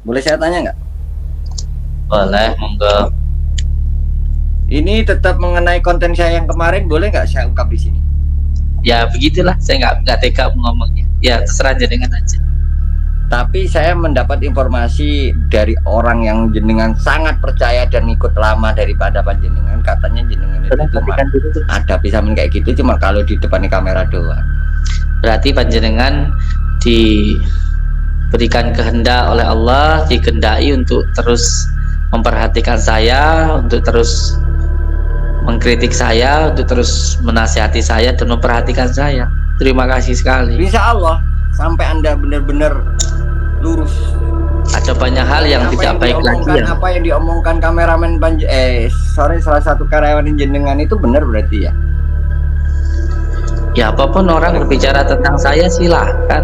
Boleh saya tanya nggak? Boleh, monggo. Ini tetap mengenai konten saya yang kemarin, boleh nggak saya ungkap di sini? Ya begitulah, saya nggak tega ngomongnya. Ya terserah jenengan aja. Tapi saya mendapat informasi dari orang yang jenengan sangat percaya dan ikut lama daripada panjenengan, katanya jenengan itu cuma ada bisa kayak gitu, cuma kalau di depan kamera doang. Berarti panjenengan diberikan kehendak oleh Allah, dikehendaki untuk terus memperhatikan saya, untuk terus mengkritik saya, untuk terus menasihati saya dan memperhatikan saya. Terima kasih sekali. Insya Allah sampai Anda benar-benar lurus. Ada banyak hal yang tidak baik lagi ya. Apa yang diomongkan kameramen salah satu karyawan jenengan itu benar berarti ya? Ya apapun orang berbicara tentang saya silahkan,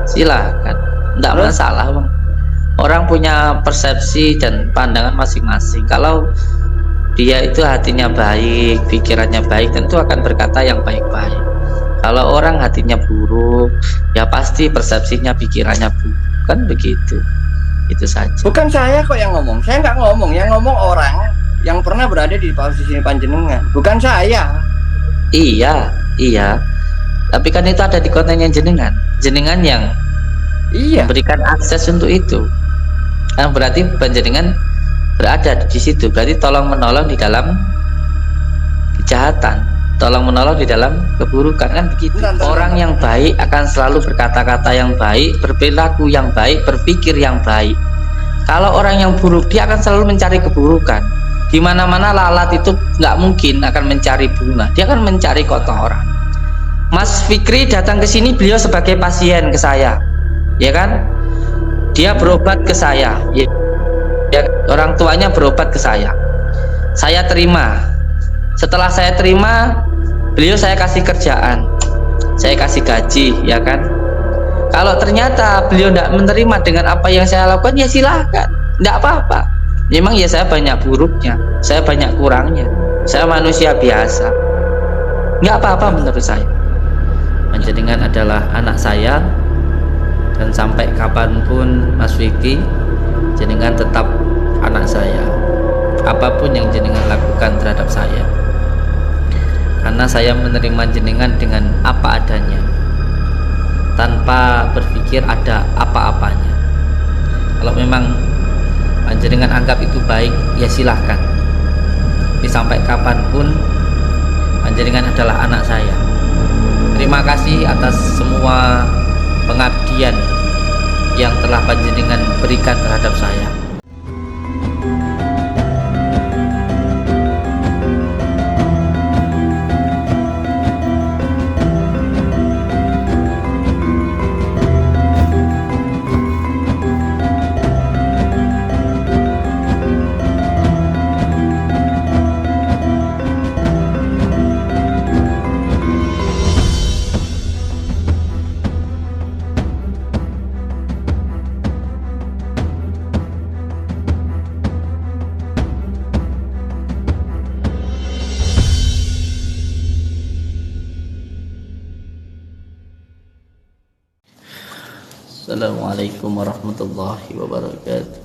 tidak masalah bang. Orang punya persepsi dan pandangan masing-masing. Kalau dia itu hatinya baik, pikirannya baik, tentu akan berkata yang baik-baik. Kalau orang hatinya buruk, ya pasti persepsinya, pikirannya buruk, kan begitu. Itu saja. Bukan saya kok yang ngomong, saya nggak ngomong, yang ngomong orang yang pernah berada di posisi panjenengan, bukan saya. Iya. Tapi kan itu ada di kontennya jenengan yang memberikan akses untuk itu. Nah, berarti panjenengan berada di situ, berarti tolong menolong di dalam kejahatan, tolong menolong di dalam keburukan, kan begitu. Orang yang baik akan selalu berkata-kata yang baik, berperilaku yang baik, berpikir yang baik. Kalau orang yang buruk, dia akan selalu mencari keburukan. Di mana-mana lalat itu nggak mungkin akan mencari bunga, dia akan mencari kotoran. Mas Fikri datang ke sini, beliau sebagai pasien ke saya, ya kan? Dia berobat ke saya, ya, orang tuanya berobat ke saya terima. Setelah saya terima, beliau saya kasih kerjaan, saya kasih gaji, ya kan? Kalau ternyata beliau tidak menerima dengan apa yang saya lakukan, ya silahkan, tidak apa-apa. Memang ya saya banyak buruknya, saya banyak kurangnya, saya manusia biasa, nggak apa-apa menurut saya. Panjenengan adalah anak saya, dan sampai kapanpun Mas Fikri, jenengan tetap anak saya. Apapun yang jenengan lakukan terhadap saya, karena saya menerima jenengan dengan apa adanya, tanpa berpikir ada apa-apanya. Kalau memang panjenengan anggap itu baik, ya silahkan. Tapi sampai kapanpun panjenengan adalah anak saya. Terima kasih atas semua pengabdian yang telah panjenengan berikan terhadap saya. Assalamualaikum warahmatullahi wabarakatuh.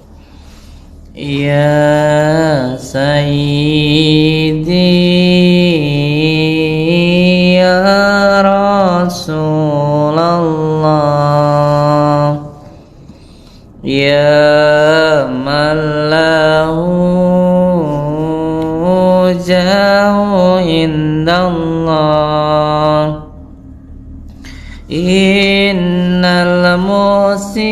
Ya Sayyidi ya Rasulullah, ya man lahu jahu indallah, innal musin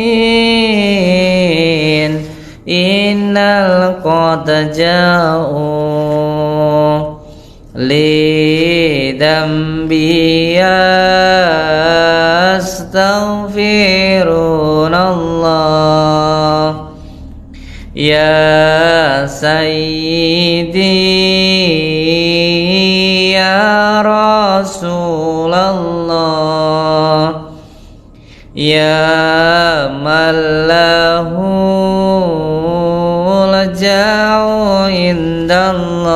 innal qad ja'u li dambi astaghfirullah, ya Sayyidi ya Rasulullah, ya man lahu ja'u indallah,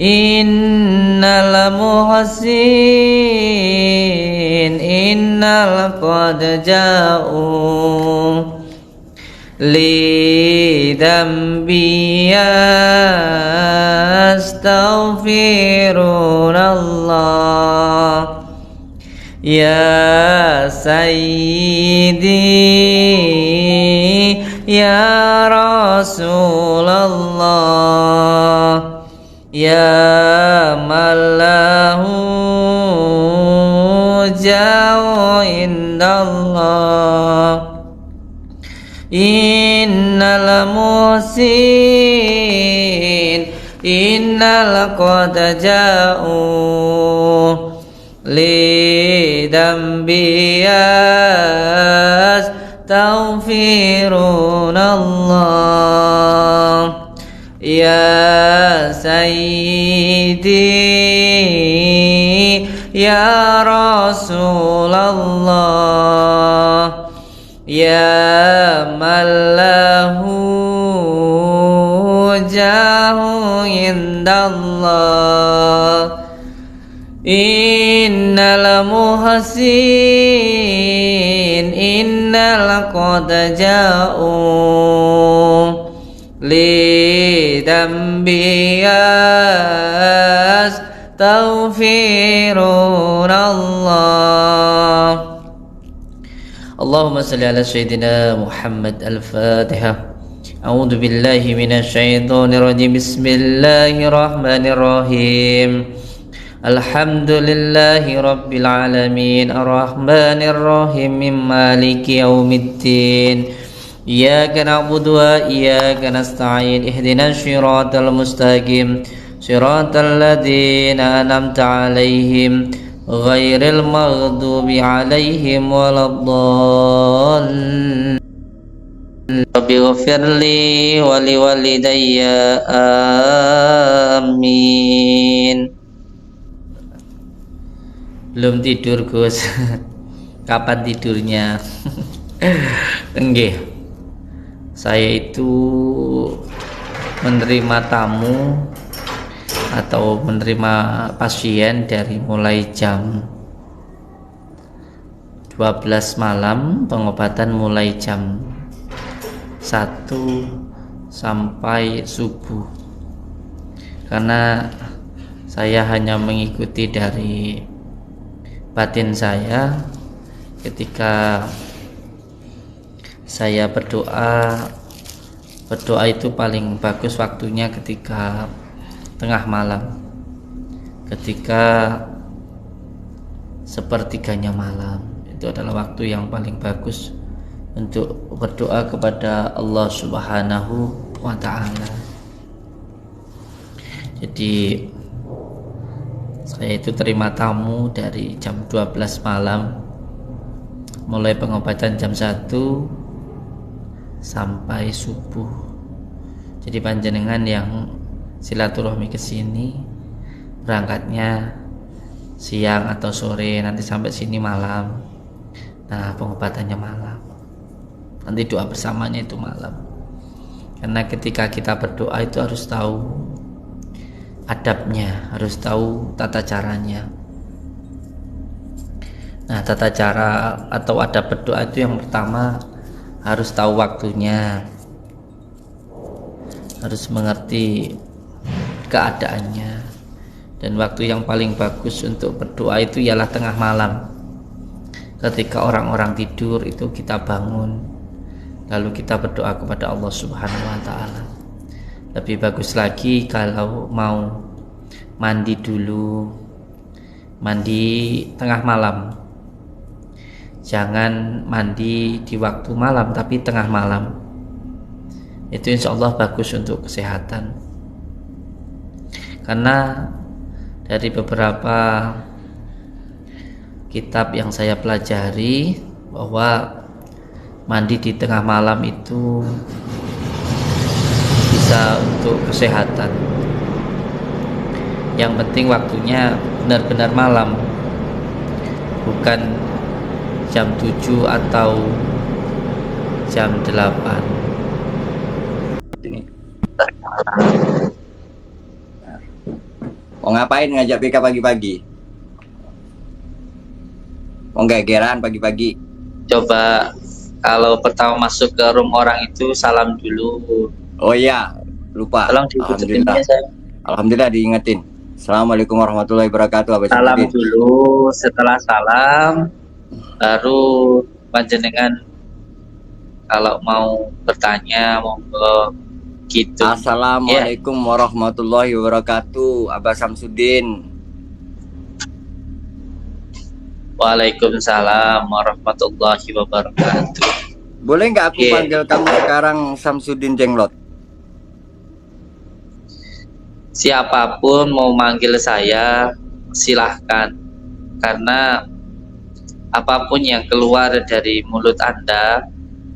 innal muhsin innal qad ja'u li dambi astaghfirullah ya sayyidi ya Rasulullah ya mallahu jauh indallah innal muhsin innal qad ja'u li dambi astaghfirullah ya sayyidi ya Rasulullah ya mallahu jahu indallah innal muhsin innal qad ja'u li dambi astaghfirullah Allahumma salli ala sayyidina Muhammad al-Fatihah A'udzu billahi minasy syaithanir rajim Bismillahirrahmanirrahim Alhamdulillahi rabbil alamin arrahmanir rahim maliki yaumiddin Iyyaka na'budu wa iyyaka nasta'in ihdinas siratal mustaqim siratal ladzina an'amta 'alaihim ghairil maghdubi 'alaihim waladdallin Rabbi ghfirli wa liwalidayya amin. Belum tidur Gus. Kapan tidurnya? Enggih. Saya itu menerima tamu atau menerima pasien dari mulai jam 12 malam, pengobatan mulai jam 1 sampai subuh. Karena saya hanya mengikuti dari batin saya ketika saya berdoa itu paling bagus waktunya ketika tengah malam, ketika sepertiganya malam. Itu adalah waktu yang paling bagus untuk berdoa kepada Allah Subhanahu wa ta'ala. Jadi saya itu terima tamu dari jam 12 malam, mulai pengobatan jam 1 sampai subuh. Jadi panjenengan yang silaturahmi ke sini berangkatnya siang atau sore, nanti sampai sini malam. Nah, pengobatannya malam. Nanti doa bersamanya itu malam. Karena ketika kita berdoa itu harus tahu adabnya, harus tahu tata caranya. Nah, tata cara atau adab berdoa itu yang pertama harus tahu waktunya, harus mengerti keadaannya. Dan waktu yang paling bagus untuk berdoa itu ialah tengah malam. Ketika orang-orang tidur itu kita bangun, lalu kita berdoa kepada Allah Subhanahu wa ta'ala. Lebih bagus lagi kalau mau mandi dulu, mandi tengah malam. Jangan mandi di waktu malam tapi tengah malam. Itu insya Allah bagus untuk kesehatan. Karena dari beberapa kitab yang saya pelajari bahwa mandi di tengah malam itu bisa untuk kesehatan. Yang penting waktunya benar-benar malam, bukan jam 7 atau jam 8. Mau ngapain ngajak BK pagi-pagi? Mau gegeran pagi-pagi? Coba kalau pertama masuk ke room orang itu salam dulu. Oh iya, lupa. Tolong diikutin Alhamdulillah. saya. Alhamdulillah diingetin. Assalamualaikum warahmatullahi wabarakatuh. Abah Salam Samsudin. dulu, setelah salam baru panjenengan kalau mau bertanya monggo gitu. Assalamualaikum warahmatullahi wabarakatuh. Abah Samsudin. Waalaikumsalam warahmatullahi wabarakatuh. Boleh nggak aku panggil kamu sekarang Samsudin Jenglot? Siapapun mau manggil saya silahkan, karena apapun yang keluar dari mulut Anda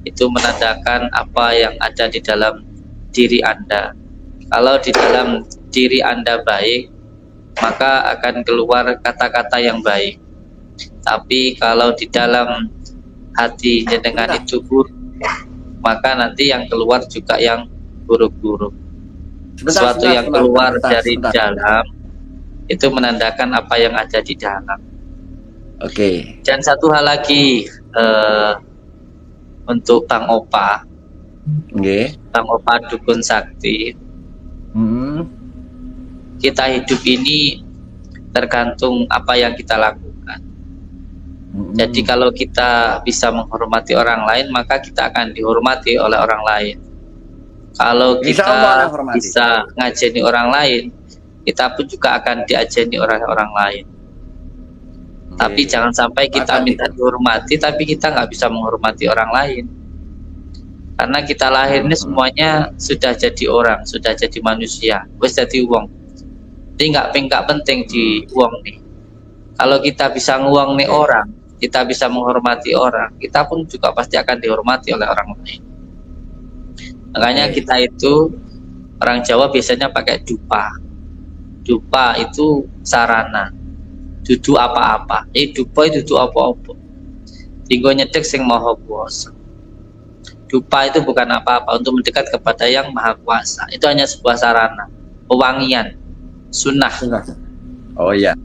itu menandakan apa yang ada di dalam diri Anda. Kalau di dalam diri Anda baik, maka akan keluar kata-kata yang baik. Tapi kalau di dalam hati jenengan itu buruk, maka nanti yang keluar juga yang buruk-buruk. Sesuatu yang keluar dari dalam itu menandakan apa yang ada di dalam. Oke. Dan satu hal lagi, untuk Bang Opa, Bang Opa Dukun Sakti, kita hidup ini tergantung apa yang kita lakukan. Jadi kalau kita bisa menghormati orang lain, maka kita akan dihormati oleh orang lain. Kalau kita bisa ngajeni orang lain, kita pun juga akan diajeni oleh orang lain. Tapi jangan sampai kita minta dihormati, tapi kita nggak bisa menghormati orang lain. Karena kita lahir ini semuanya sudah jadi orang, sudah jadi manusia, wes jadi uang. Jadi nggak penting di uang nih. Kalau kita bisa nguang nih orang, kita bisa menghormati orang, kita pun juga pasti akan dihormati oleh orang lain. Makanya kita itu orang Jawa biasanya pakai dupa. Dupa itu sarana. Dudu apa-apa. Dupa itu dudu apa-apa. Tinggo nyedek sing maha kuasa. Dupa itu bukan apa-apa, untuk mendekat kepada yang maha kuasa. Itu hanya sebuah sarana, pewangian, sunnah. Oh iya.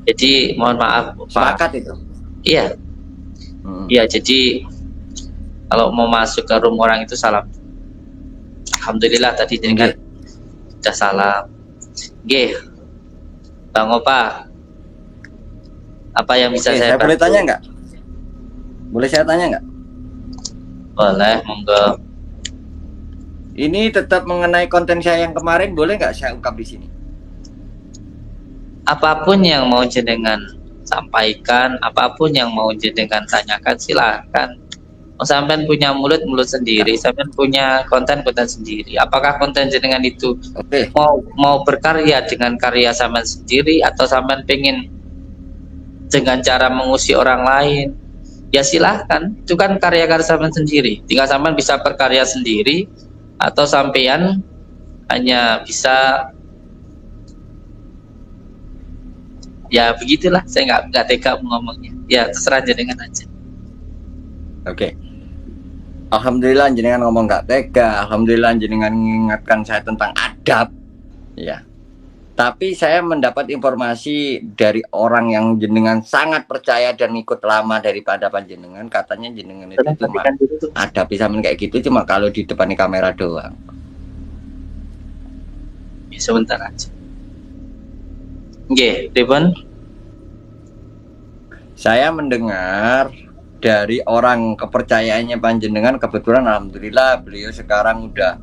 Jadi mohon maaf, sepakat itu. Iya. Iya, jadi kalau mau masuk ke room orang itu salam. Alhamdulillah tadi jenengan sudah salam. Bang Opa, apa yang bisa saya boleh tanya nggak? Boleh saya tanya nggak? Boleh, monggo. Ini tetap mengenai konten saya yang kemarin, boleh nggak saya ungkap di sini? Apapun yang mau jenengan sampaikan, apapun yang mau jenengan tanyakan, silahkan. Sampean punya mulut sendiri, sampean punya konten sendiri. Apakah konten jenengan itu mau berkarya dengan karya sampean sendiri, atau sampean pengen dengan cara mengusik orang lain? Ya silahkan, itu kan karya-karya sampean sendiri. Tinggal sampean bisa berkarya sendiri, atau sampean hanya bisa, ya begitulah. Saya nggak tega ngomongnya. Ya terserah jenengan aja. Oke. Alhamdulillah jenengan ngomong gak tega. Alhamdulillah jenengan mengingatkan saya tentang adab. Ya. Tapi saya mendapat informasi dari orang yang jenengan sangat percaya dan ikut lama daripada panjenengan. Katanya jenengan itu cuma adab bisa kayak gitu, cuma kalau di depan kamera doang. Ya, sebentar aja. Ribon. Saya mendengar dari orang kepercayaannya panjenengan, kebetulan alhamdulillah beliau sekarang udah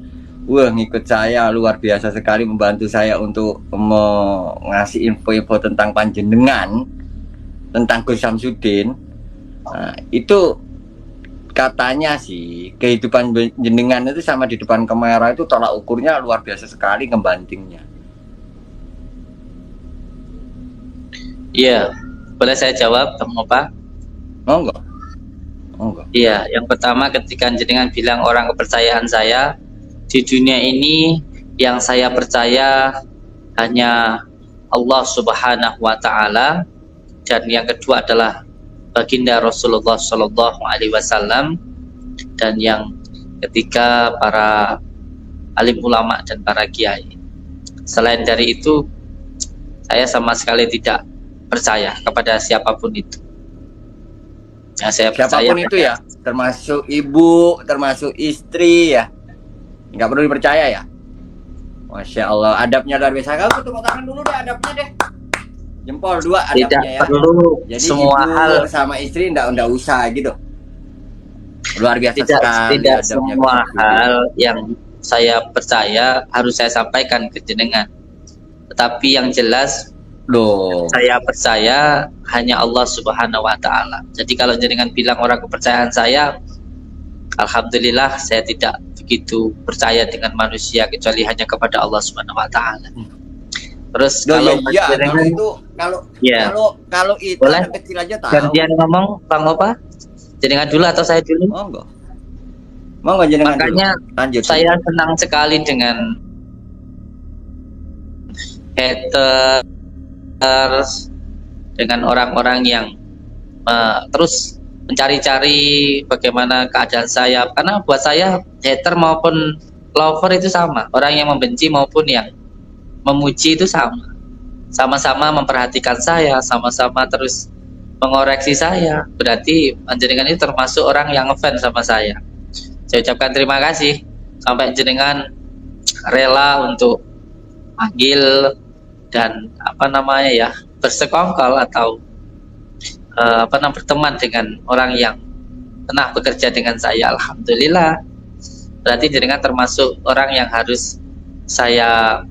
ngikut saya, luar biasa sekali, membantu saya untuk ngasih info-info tentang panjenengan, tentang Gus Samsudin. Nah, itu katanya sih kehidupan jenengan itu sama di depan kamera itu tolak ukurnya luar biasa sekali, ngebantingnya. Iya, boleh saya jawab, Bang Opa? Monggo. Iya, yang pertama ketika jenengan bilang orang kepercayaan saya di dunia ini, yang saya percaya hanya Allah Subhanahu wa Ta'ala, dan yang kedua adalah baginda Rasulullah Shallallahu Alaihi Wasallam, dan yang ketiga para alim ulama dan para kiai. Selain dari itu, saya sama sekali tidak percaya kepada siapapun itu. Saya percaya siapapun itu ya. termasuk ibu, termasuk istri ya. Nggak perlu dipercaya ya. Masya Allah, adabnya luar biasa. Kamu tepuk tangan dulu deh, adabnya deh. Jempol 2 adabnya tidak ya. perlu. Jadi semua hal sama istri ndak usah gitu. Luar biasa sekali. Tidak semua hal yang saya percaya harus saya sampaikan ke jenengan. Tetapi yang jelas saya percaya hanya Allah Subhanahu wa taala. Jadi kalau jenengan bilang orang kepercayaan saya, alhamdulillah saya tidak begitu percaya dengan manusia kecuali hanya kepada Allah Subhanahu wa taala. Terus kalau itu boleh kecil aja tahu. gantian ngomong Bang Opa. Jenengan dulu atau saya dulu? Monggo jenengan. Makanya dulu. Lanjut. Saya senang sekali dengan haters, dengan orang-orang yang terus mencari-cari bagaimana keadaan saya, karena buat saya hater maupun lover itu sama, orang yang membenci maupun yang memuji itu sama-sama memperhatikan saya, sama-sama terus mengoreksi saya. Berarti jenengan itu termasuk orang yang ngefans sama saya. Saya ucapkan terima kasih sampai jenengan rela untuk panggil dan bersekongkol atau berteman dengan orang yang pernah bekerja dengan saya. Alhamdulillah, berarti jenengan termasuk orang yang harus saya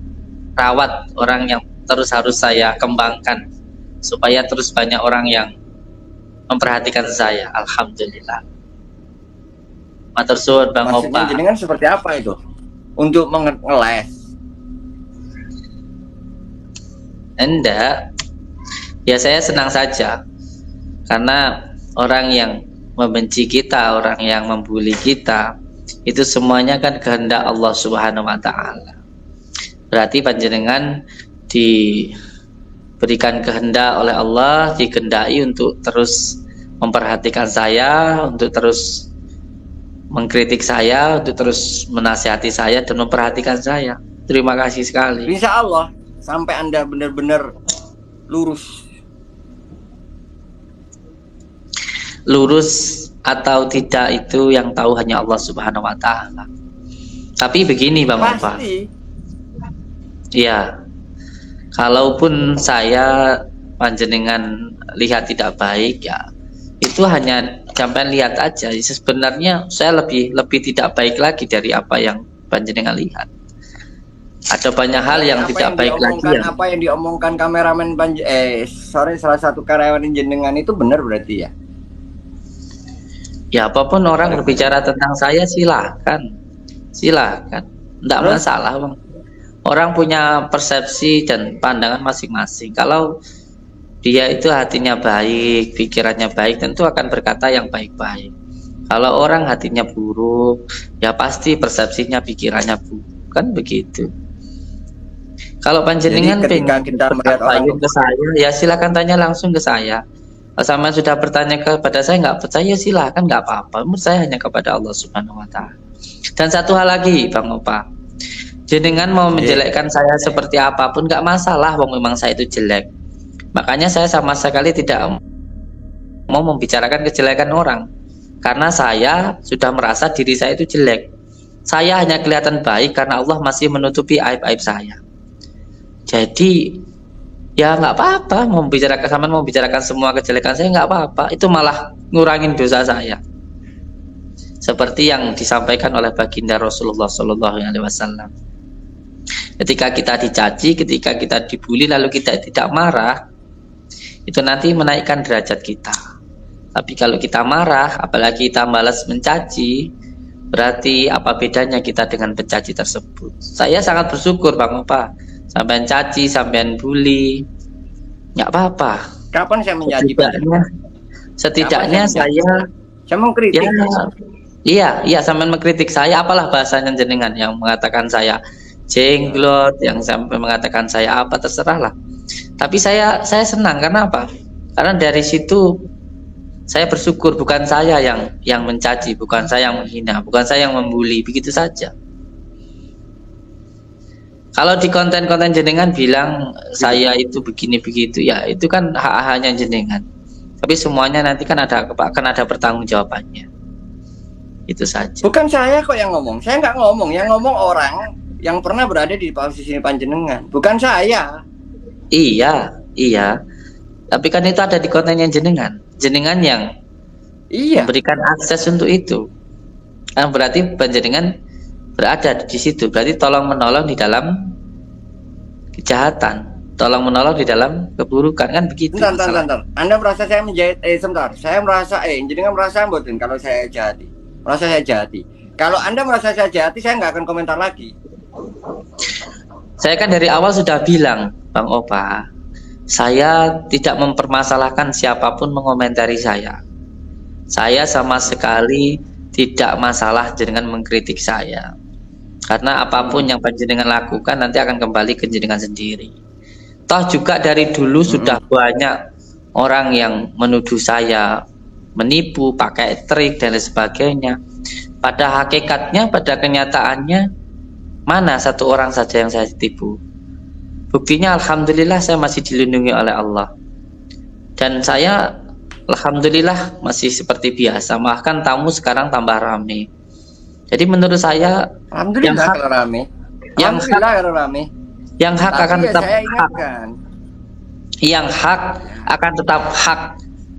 rawat, orang yang terus harus saya kembangkan supaya terus banyak orang yang memperhatikan saya. Alhamdulillah. Matur suwun Bang Opa. Maksudnya jenengan seperti apa itu untuk ngeles? Enggak, ya saya senang saja karena orang yang membenci kita, orang yang membuli kita, itu semuanya kan kehendak Allah Subhanahu wa taala. Berarti panjenengan diberikan kehendak oleh Allah, dikehendaki untuk terus memperhatikan saya, untuk terus mengkritik saya, untuk terus menasihati saya dan memperhatikan saya. Terima kasih sekali. Insya Allah sampai Anda benar-benar lurus. Lurus atau tidak itu yang tahu hanya Allah Subhanahu wa taala. Tapi begini Bang Opa. Iya. Kalaupun saya panjenengan lihat tidak baik ya, itu hanya sampai lihat aja. Sebenarnya saya lebih tidak baik lagi dari apa yang panjenengan lihat. Ada banyak hal yang tidak baik lagi ya. Apa yang diomongkan kameramen salah satu karyawan jenengan itu benar berarti ya? Ya apapun orang berbicara tentang saya silakan, tidak masalah Bang. Orang punya persepsi dan pandangan masing-masing. Kalau dia itu hatinya baik, pikirannya baik, tentu akan berkata yang baik-baik. Kalau orang hatinya buruk, ya pasti persepsinya, pikirannya buruk, kan begitu. Kalau panjenengan pengen kita melihat orang ke saya, ya silakan tanya langsung ke saya. Kalau sama sudah bertanya kepada saya nggak percaya, silakan, nggak apa-apa. Menurut saya hanya kepada Allah Subhanahu wa taala. Dan satu hal lagi Bang Opa, jenengan mau menjelekkan saya seperti apapun nggak masalah, wong memang saya itu jelek. Makanya saya sama sekali tidak mau membicarakan kejelekan orang, karena saya sudah merasa diri saya itu jelek. Saya hanya kelihatan baik karena Allah masih menutupi aib-aib saya. Jadi ya nggak apa-apa mau membicarakan semua kejelekan saya, nggak apa-apa. Itu malah ngurangin dosa saya. Seperti yang disampaikan oleh baginda Rasulullah SAW. Ketika kita dicaci, ketika kita dibully, lalu kita tidak marah, itu nanti menaikkan derajat kita. Tapi kalau kita marah, apalagi kita malas mencaci, berarti apa bedanya kita dengan pencaci tersebut? Saya sangat bersyukur Bang Opa, sampean caci, sampean bully, nggak apa-apa. Kapan saya mencaci? Setidaknya saya mengkritik. Iya, sampean mengkritik saya, apalah bahasanya jenengan yang mengatakan saya jenglot, yang sampai mengatakan saya apa, terserahlah. Tapi saya senang karena apa? Karena dari situ saya bersyukur, bukan saya yang mencaci, bukan saya yang menghina, bukan saya yang membuli, begitu saja. Kalau di konten-konten jenengan bilang saya itu begini begitu, ya itu kan hak-haknya jenengan. Tapi semuanya nanti kan akan ada pertanggungjawabannya. Itu saja. Bukan saya kok yang ngomong, saya nggak ngomong, yang ngomong orang yang pernah berada di posisi panjenengan, bukan saya. Iya. Tapi kan itu ada di kontennya jenengan yang memberikan akses untuk itu. Berarti panjenengan berada di situ, berarti tolong menolong di dalam kejahatan, tolong menolong di dalam keburukan, kan begitu. Bentar. Anda merasa saya menjahit, sebentar. Saya merasa, jenengan merasa mboten kalau saya jahati. Merasa saya jahati. Kalau Anda merasa saya jahati, saya nggak akan komentar lagi. Saya kan dari awal sudah bilang, Bang Opa, saya tidak mempermasalahkan siapapun mengomentari saya. Saya sama sekali tidak masalah dengan mengkritik saya. Karena apapun yang panjenengan lakukan nanti akan kembali ke jenengan sendiri. Toh juga dari dulu sudah banyak orang yang menuduh saya menipu, pakai trik dan lain sebagainya. Pada hakikatnya, pada kenyataannya, mana satu orang saja yang saya tipu? Buktinya alhamdulillah saya masih dilindungi oleh Allah. Dan saya alhamdulillah masih seperti biasa. Bahkan tamu sekarang tambah rame. Jadi menurut saya alhamdulillah kalau rame. Kalau rame. Yang hak akan tetap hak. Yang hak akan tetap hak.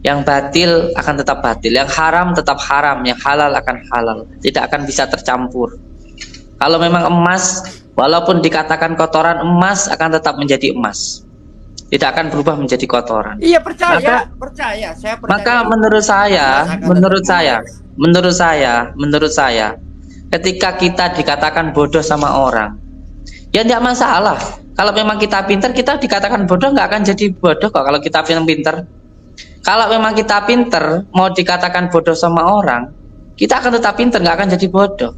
Yang batil akan tetap batil. Yang haram tetap haram. Yang halal akan halal. Tidak akan bisa tercampur. Kalau memang emas, walaupun dikatakan kotoran, emas akan tetap menjadi emas. Tidak akan berubah menjadi kotoran. Iya, percaya. Saya percaya. Maka menurut saya, ketika kita dikatakan bodoh sama orang, ya tidak masalah. Kalau memang kita pintar, kita dikatakan bodoh nggak akan jadi bodoh kok. Kalau kita pintar. Kalau memang kita pintar, mau dikatakan bodoh sama orang, kita akan tetap pintar, nggak akan jadi bodoh.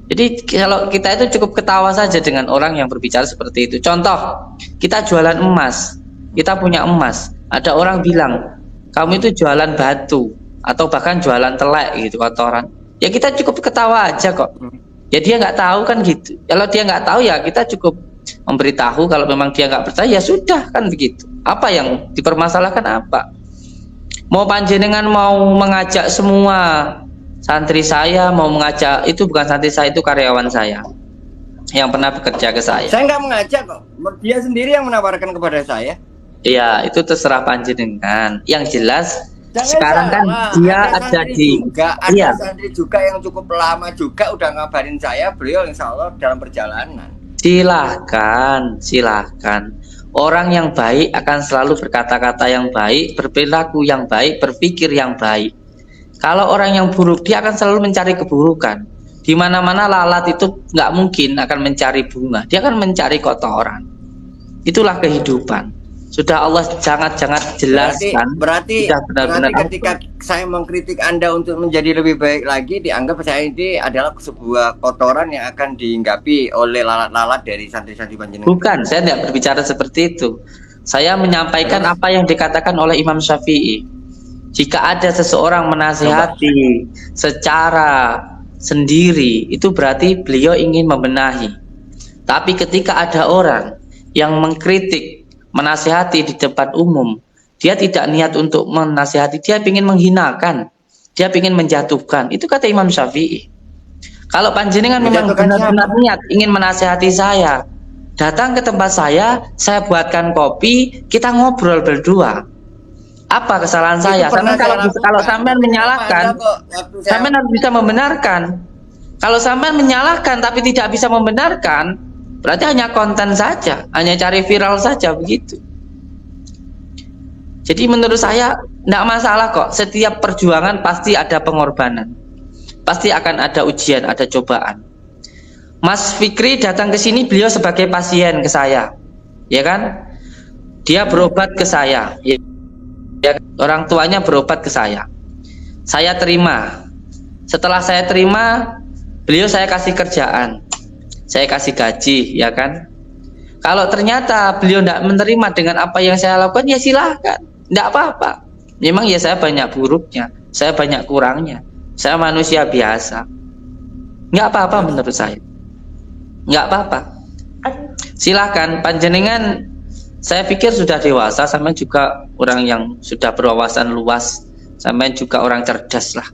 Jadi kalau kita itu cukup ketawa saja dengan orang yang berbicara seperti itu. Contoh, kita jualan emas, kita punya emas. Ada orang bilang, kamu itu jualan batu atau bahkan jualan telek gitu, kotoran. Ya kita cukup ketawa aja kok. Ya dia nggak tahu kan gitu. Kalau dia nggak tahu ya kita cukup memberitahu. Kalau memang dia nggak percaya ya sudah kan begitu. Apa yang dipermasalahkan apa? Mau panjenengan mau mengajak semua santri saya, mau mengajak, itu bukan santri saya, itu karyawan saya yang pernah bekerja ke saya. Saya nggak mengajak kok, dia sendiri yang menawarkan kepada saya. Iya, itu terserah panjenengan. Yang jelas sekarang kan dia ada di santri juga yang cukup lama juga udah ngabarin saya, beliau insya Allah dalam perjalanan. Silahkan. Orang yang baik akan selalu berkata-kata yang baik, berperilaku yang baik, berpikir yang baik. Kalau orang yang buruk, dia akan selalu mencari keburukan. Di mana-mana lalat itu nggak mungkin akan mencari bunga, dia akan mencari kotoran. Itulah kehidupan. Sudah Allah sangat-sangat jelaskan. Berarti ketika saya mengkritik Anda untuk menjadi lebih baik lagi, dianggap saya ini adalah sebuah kotoran yang akan dihinggapi oleh lalat-lalat dari santri-santri panjenengan. Bukan, saya tidak berbicara seperti itu. Saya menyampaikan apa yang dikatakan oleh Imam Syafi'i. Jika ada seseorang menasihati secara sendiri, itu berarti beliau ingin membenahi. Tapi ketika ada orang yang mengkritik, menasihati di depan umum, dia tidak niat untuk menasihati, dia ingin menghinakan, dia ingin menjatuhkan. Itu kata Imam Syafi'i. Kalau panjenengan memang benar-benar niat ingin menasihati saya, datang ke tempat saya buatkan kopi, kita ngobrol berdua. Apa kesalahan saya? Kalau sampean menyalahkan, sampean harus bisa membenarkan. Kalau sampean menyalahkan tapi tidak bisa membenarkan, berarti hanya konten saja, hanya cari viral saja begitu. Jadi menurut saya tidak masalah kok. Setiap perjuangan pasti ada pengorbanan, pasti akan ada ujian, ada cobaan. Mas Fikri datang ke sini, beliau sebagai pasien ke saya, ya kan? Dia berobat ke saya. Ya, orang tuanya berobat ke saya terima. Setelah saya terima, beliau saya kasih kerjaan, saya kasih gaji, ya kan. Kalau ternyata beliau tidak menerima dengan apa yang saya lakukan, ya silahkan, tidak apa-apa. Memang ya saya banyak buruknya, saya banyak kurangnya, saya manusia biasa, nggak apa-apa menurut saya, nggak apa-apa. Silahkan panjenengan. Saya pikir sudah dewasa, sampean juga orang yang sudah berwawasan luas, sampean juga orang cerdas lah.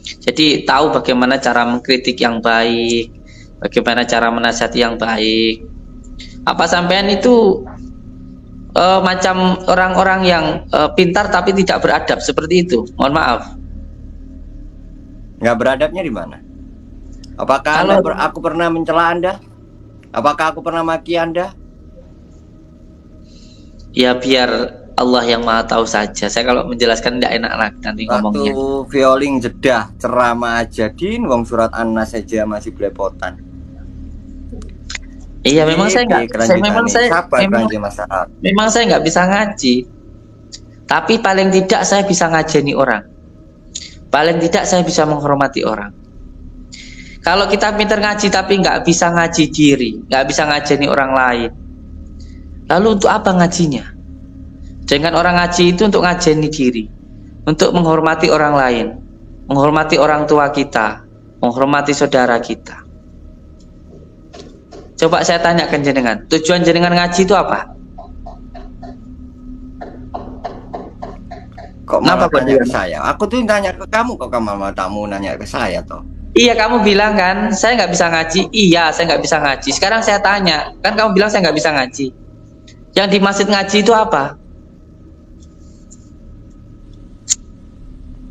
Jadi tahu bagaimana cara mengkritik yang baik, bagaimana cara menasihati yang baik. Apa sampean itu macam orang-orang yang pintar tapi tidak beradab seperti itu? Mohon maaf. Nggak beradabnya di mana? Apakah aku pernah mencela Anda? Apakah aku pernah maki Anda? Ya biar Allah yang maha tahu saja. Saya kalau menjelaskan tidak enak nanti ngomongnya. Waktu violing jedah ceramah aja din, wong surat An-Nas saja masih belepotan. Iya memang saya nggak. Memang saya nggak bisa ngaji. Tapi paling tidak saya bisa ngajeni orang. Paling tidak saya bisa menghormati orang. Kalau kita pintar ngaji tapi nggak bisa ngaji diri, nggak bisa ngajeni orang lain, lalu untuk apa ngajinya? Dengan orang ngaji itu untuk ngajeni diri, untuk menghormati orang lain, menghormati orang tua kita, menghormati saudara kita. Coba saya tanyakan jenengan, tujuan jenengan ngaji itu apa? Kok malah tanya ke saya? Aku tuh nanya ke kamu, kok kamu malah tamu nanya ke saya toh? Iya, kamu bilang kan saya nggak bisa ngaji. Iya, saya nggak bisa ngaji. Sekarang saya tanya, kan kamu bilang saya nggak bisa ngaji. Yang di masjid ngaji itu apa?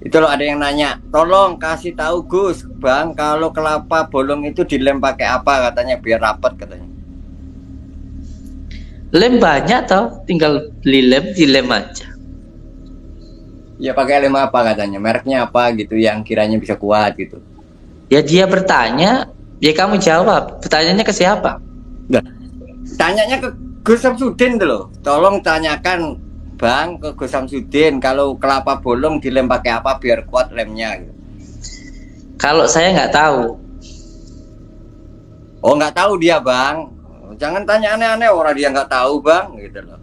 Itu loh, ada yang nanya, tolong kasih tahu Gus, Bang, kalau kelapa bolong itu dilem pakai apa katanya biar rapat katanya. Lem banyak toh, tinggal dilem aja. Ya pakai lem apa katanya, mereknya apa gitu yang kiranya bisa kuat gitu. Ya dia bertanya, ya kamu jawab. Pertanyaannya ke siapa? Nah, tanyanya ke Gus Samsudin tuh loh. Tolong tanyakan Bang ke Gus Samsudin kalau kelapa bolong dilem pakai apa biar kuat lemnya gitu. Kalau saya nggak tahu. Oh nggak tahu dia Bang. Jangan tanya aneh-aneh, orang dia nggak tahu Bang gitu loh.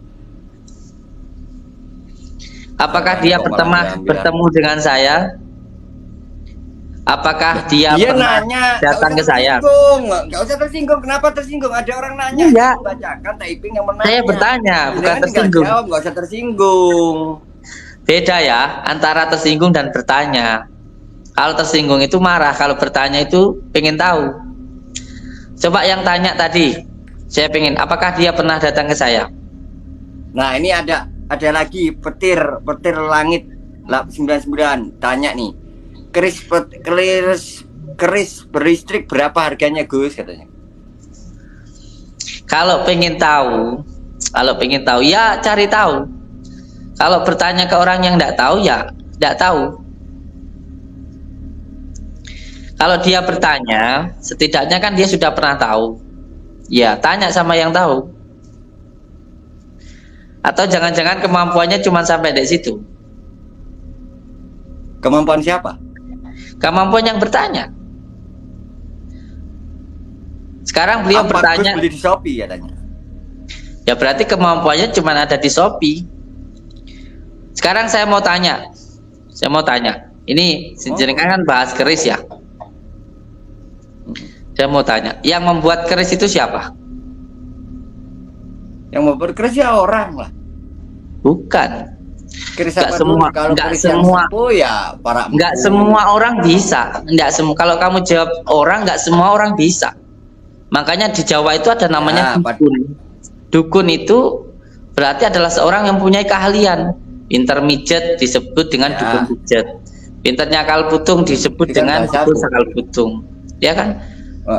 Apakah dia bertemu dengan saya? Apakah dia pernah nanya, datang ke saya? Nggak usah tersinggung. Kenapa tersinggung? Ada orang nanya. Iya. Bacakan typing yang menanya. Saya bertanya, bukan tersinggung. Nggak usah tersinggung. Beda ya antara tersinggung dan bertanya. Kalau tersinggung itu marah, kalau bertanya itu pengen tahu. Coba yang tanya tadi, saya pengen. Apakah dia pernah datang ke saya? Nah ini ada lagi petir langit 99 tanya nih. Keris berlistrik berapa harganya Gus katanya. Kalau pengen tahu ya cari tahu. Kalau bertanya ke orang yang tidak tahu ya tidak tahu. Kalau dia bertanya, setidaknya kan dia sudah pernah tahu. Ya tanya sama yang tahu. Atau jangan-jangan kemampuannya cuma sampai di situ. Kemampuan siapa? Kemampuan yang bertanya. Sekarang beliau bertanya. Beli di Shopee katanya. Ya berarti kemampuannya cuma ada di Shopee. Sekarang saya mau tanya. Ini jenengan kan bahas keris ya. Saya mau tanya, yang membuat keris itu siapa? Yang membuat keris ya orang lah. Bukan. Nggak semua orang bisa. Kalau kamu jawab orang, nggak semua orang bisa. Makanya di Jawa itu ada namanya dukun. Dukun itu berarti adalah seorang yang punya keahlian. Pinter mijet disebut dengan dukun mijet. Pinter nyakal putung disebut dengan dukun sakal putung. Ya kan?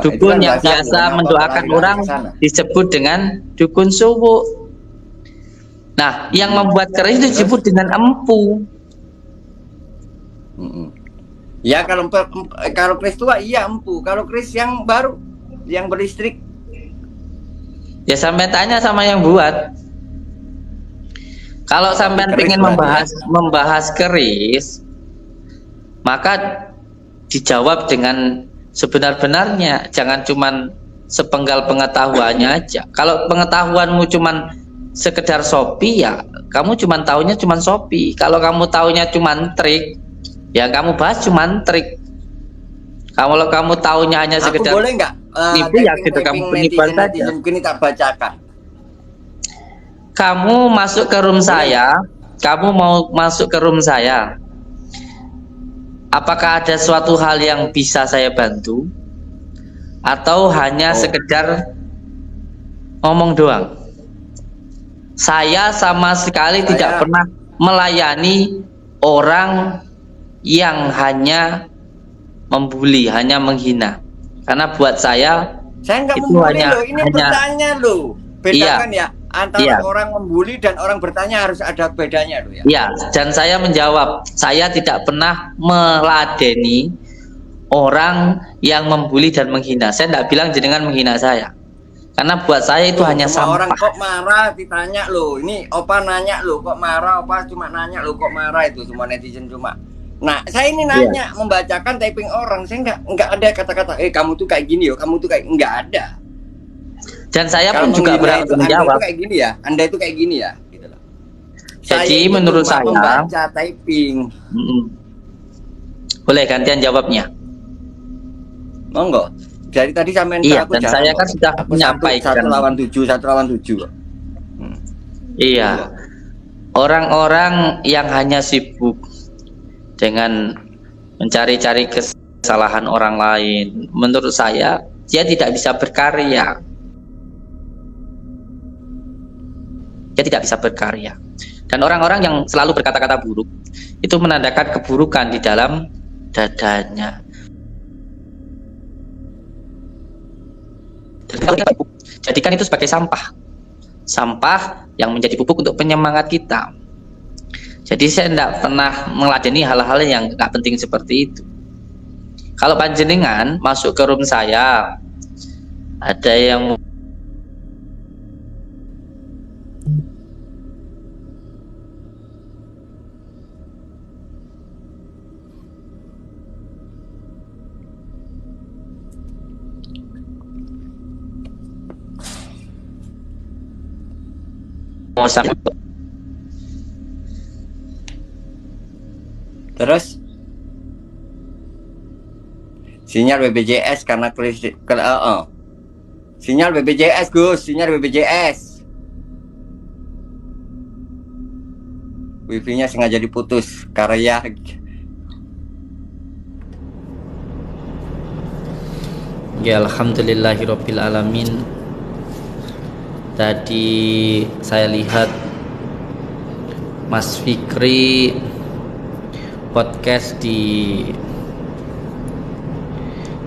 Dukun yang biasa mendoakan orang disebut dengan dukun suwu. Nah, yang membuat keris itu disebut dengan empu. Ya kalau keris tua iya empu. Kalau keris yang baru, yang berlistrik, ya sampai tanya sama yang buat. Kalau sampean pengen membahas keris, maka dijawab dengan sebenar-benarnya. Jangan cuman sepenggal pengetahuannya aja. Kalau pengetahuanmu cuman sekedar Shopee ya kamu cuman taunya cuman Shopee. Kalau kamu taunya cuman trik ya kamu bahas cuman trik. Kalau kamu taunya hanya sekedar boleh nggak nipu ya gitu kamu penipuan saja. Mungkin tak bacakan. Kamu masuk ke room saya, kamu mau masuk ke room saya, apakah ada suatu hal yang bisa saya bantu atau hanya sekedar ngomong doang? Saya sama sekali tidak pernah melayani orang yang hanya membuli, hanya menghina. Karena buat saya nggak itu membuli hanya, loh, ini bertanya loh. Bedakan ya antara orang membuli dan orang bertanya, harus ada bedanya loh ya. Iya, dan saya menjawab, saya tidak pernah meladeni orang yang membuli dan menghina. Saya tidak bilang jenengan menghina saya. Karena buat saya itu hanya sampah. Orang kok marah ditanya loh, ini opa nanya loh kok marah, opa cuma nanya loh kok marah, itu semua netizen cuma. Nah, saya ini nanya, membacakan typing orang, saya nggak ada kata-kata, kamu tuh kayak gini yo, kamu tuh kayak, nggak ada. Dan saya pun juga berhak menjawab. Anda itu kayak gini ya, Anda itu kayak gini ya, gitu loh. Jadi menurut saya membaca typing. Boleh gantian jawabnya. Monggo. Dari tadi sampai dan saya kan sudah menyampaikan 1 lawan 7. Iya. Orang-orang yang hanya sibuk dengan mencari-cari kesalahan orang lain, menurut saya dia tidak bisa berkarya. Dia tidak bisa berkarya. Dan orang-orang yang selalu berkata-kata buruk itu menandakan keburukan di dalam dadanya. Jadikan itu sebagai sampah yang menjadi pupuk untuk penyemangat kita. Jadi saya tidak pernah meladeni hal-hal yang nggak penting seperti itu. Kalau panjenengan masuk ke room saya, ada yang mau sampai. Terus sinyal BPJS karena sinyal BPJS Gus, sinyal BPJS. Wifi-nya sengaja diputus karya. Ya, alhamdulillahirabbil alamin. Tadi saya lihat Mas Fikri podcast di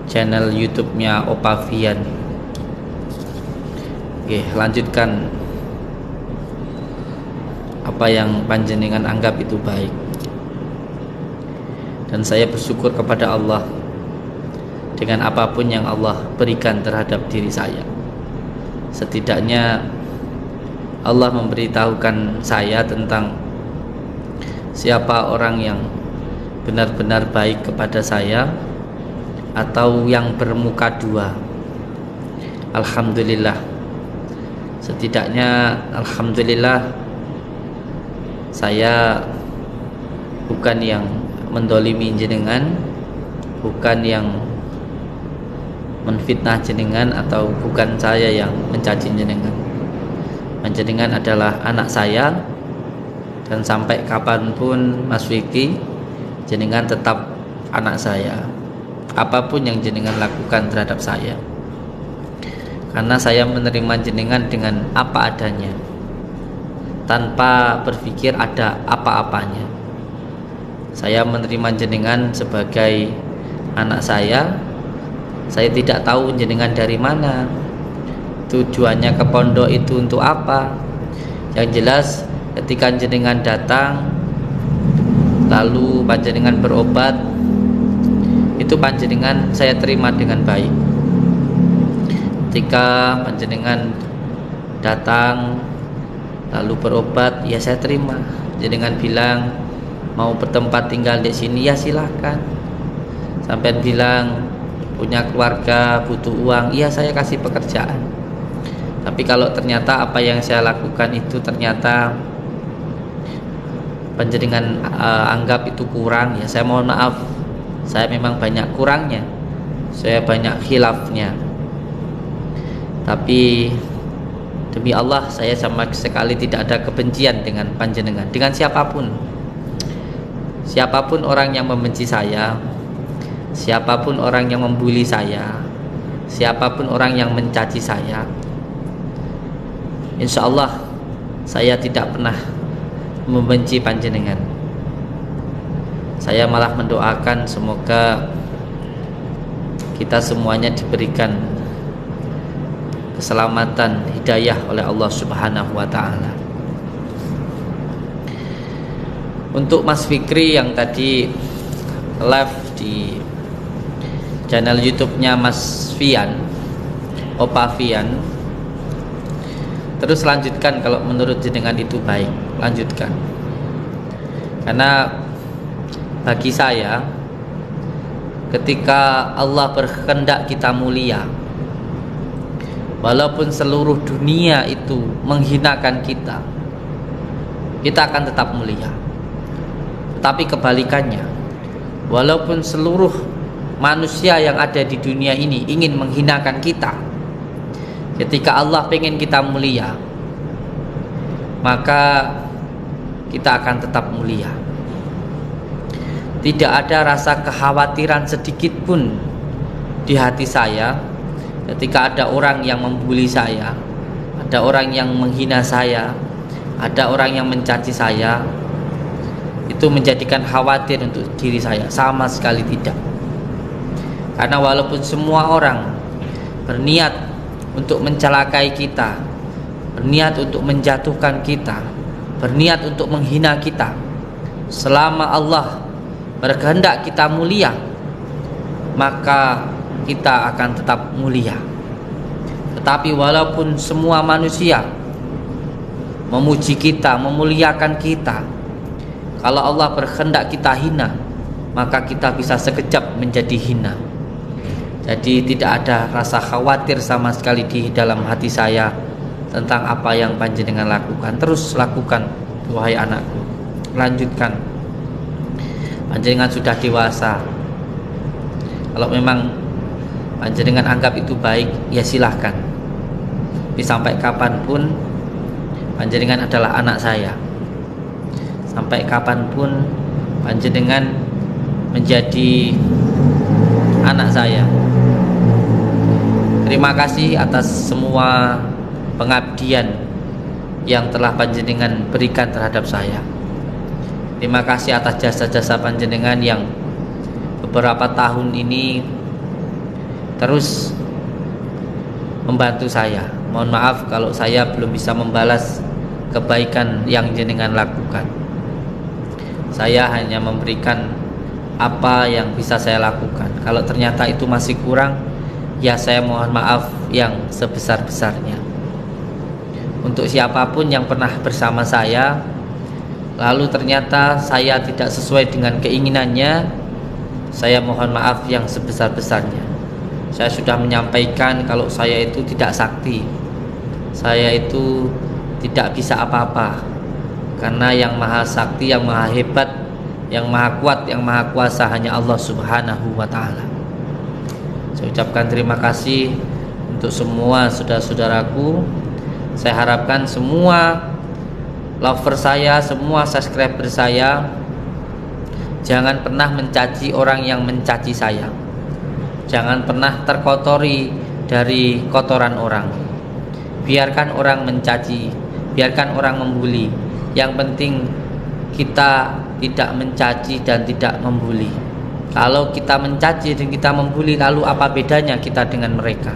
channel YouTube-nya Opavian. Oke, lanjutkan apa yang panjenengan anggap itu baik. Dan saya bersyukur kepada Allah dengan apapun yang Allah berikan terhadap diri saya. Setidaknya Allah memberitahukan saya tentang siapa orang yang benar-benar baik kepada saya atau yang bermuka dua. Alhamdulillah. Setidaknya alhamdulillah saya bukan yang mendolimi jenengan, bukan yang menfitnah jenengan, atau bukan saya yang mencaci jenengan. Jenengan adalah anak saya, dan sampai kapanpun Mas Wiki, jenengan tetap anak saya. Apapun yang jenengan lakukan terhadap saya, karena saya menerima jenengan dengan apa adanya, tanpa berpikir ada apa-apanya. Saya menerima jenengan sebagai anak saya. Saya tidak tahu jenengan dari mana, tujuannya ke pondok itu untuk apa. Yang jelas ketika jenengan datang lalu panjenengan berobat, itu panjenengan saya terima dengan baik. Ketika panjenengan datang lalu berobat, ya saya terima. Jenengan bilang mau bertempat tinggal di sini, ya silahkan. Sampai bilang punya keluarga, butuh uang, iya saya kasih pekerjaan. Tapi kalau ternyata apa yang saya lakukan itu ternyata panjenengan anggap itu kurang, ya saya mohon maaf. Saya memang banyak kurangnya, saya banyak khilafnya. Tapi demi Allah, saya sama sekali tidak ada kebencian dengan panjenengan, dengan siapapun. siapapun orang yang membenci saya, siapapun orang yang membuli saya, siapapun orang yang mencaci saya, insya Allah saya tidak pernah membenci panjenengan. Saya malah mendoakan semoga kita semuanya diberikan keselamatan, hidayah oleh Allah Subhanahu wa taala. Untuk Mas Fikri yang tadi live di channel YouTube-nya Mas Fian, Opa Fian, terus lanjutkan kalau menurut jenengan itu baik, lanjutkan. Karena bagi saya, ketika Allah berkehendak kita mulia, walaupun seluruh dunia itu menghinakan kita, kita akan tetap mulia. Tetapi kebalikannya, walaupun seluruh manusia yang ada di dunia ini ingin menghinakan kita, ketika Allah pengen kita mulia, maka kita akan tetap mulia. Tidak ada rasa kekhawatiran sedikit pun di hati saya ketika ada orang yang membuli saya, ada orang yang menghina saya, ada orang yang mencaci saya. Itu menjadikan khawatir untuk diri saya, sama sekali tidak. Karena walaupun semua orang berniat untuk mencelakai kita, berniat untuk menjatuhkan kita, berniat untuk menghina kita, selama Allah berkehendak kita mulia, maka kita akan tetap mulia. Tetapi walaupun semua manusia memuji kita, memuliakan kita, kalau Allah berkehendak kita hina, maka kita bisa sekejap menjadi hina. Jadi tidak ada rasa khawatir sama sekali di dalam hati saya tentang apa yang panjenengan lakukan. Terus lakukan, wahai anakku, lanjutkan. Panjenengan sudah dewasa. Kalau memang panjenengan anggap itu baik, ya silahkan. Tapi sampai kapanpun panjenengan adalah anak saya. Sampai kapanpun panjenengan menjadi anak saya. Terima kasih atas semua pengabdian yang telah panjenengan berikan terhadap saya. Terima kasih atas jasa-jasa panjenengan yang beberapa tahun ini terus membantu saya. Mohon maaf kalau saya belum bisa membalas kebaikan yang jenengan lakukan. Saya hanya memberikan apa yang bisa saya lakukan. Kalau ternyata itu masih kurang, ya saya mohon maaf yang sebesar-besarnya. Untuk siapapun yang pernah bersama saya, lalu ternyata saya tidak sesuai dengan keinginannya, saya mohon maaf yang sebesar-besarnya. Saya sudah menyampaikan kalau saya itu tidak sakti, saya itu tidak bisa apa-apa. Karena yang maha sakti, yang maha hebat, yang maha kuat, yang maha kuasa hanya Allah Subhanahu wa ta'ala. Saya ucapkan terima kasih untuk semua saudara-saudaraku. Saya harapkan semua lover saya, semua subscriber saya, jangan pernah mencaci orang yang mencaci saya. Jangan pernah terkotori dari kotoran orang. Biarkan orang mencaci, biarkan orang membuli. Yang penting kita tidak mencaci dan tidak membuli. Kalau kita mencaci dan kita membuli, lalu apa bedanya kita dengan mereka?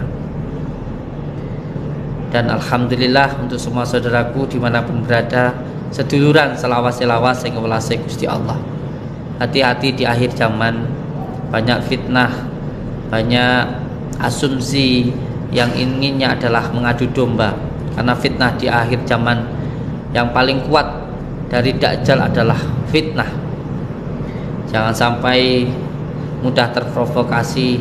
Dan alhamdulillah untuk semua saudaraku dimanapun berada, seduluran selawas-selawas yang welase Gusti Allah. Hati-hati di akhir zaman, banyak fitnah, banyak asumsi yang inginnya adalah mengadu domba. Karena fitnah di akhir zaman yang paling kuat dari Dajjal adalah fitnah. Jangan sampai mudah terprovokasi,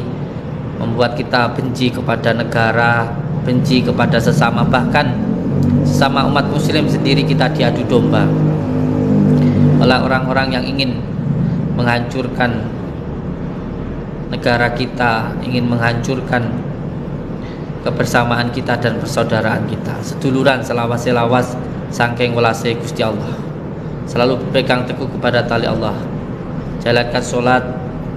membuat kita benci kepada negara, benci kepada sesama, bahkan sesama umat muslim sendiri kita diadu domba oleh orang-orang yang ingin menghancurkan negara kita, ingin menghancurkan kebersamaan kita dan persaudaraan kita. Seduluran selawas-selawas saking welase Gusti Allah, selalu berpegang teguh kepada tali Allah. jalankan sholat,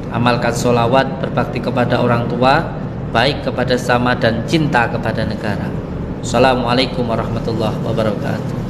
amalkan sholawat, berbakti kepada orang tua, baik kepada sesama dan cinta kepada negara. Assalamualaikum warahmatullahi wabarakatuh.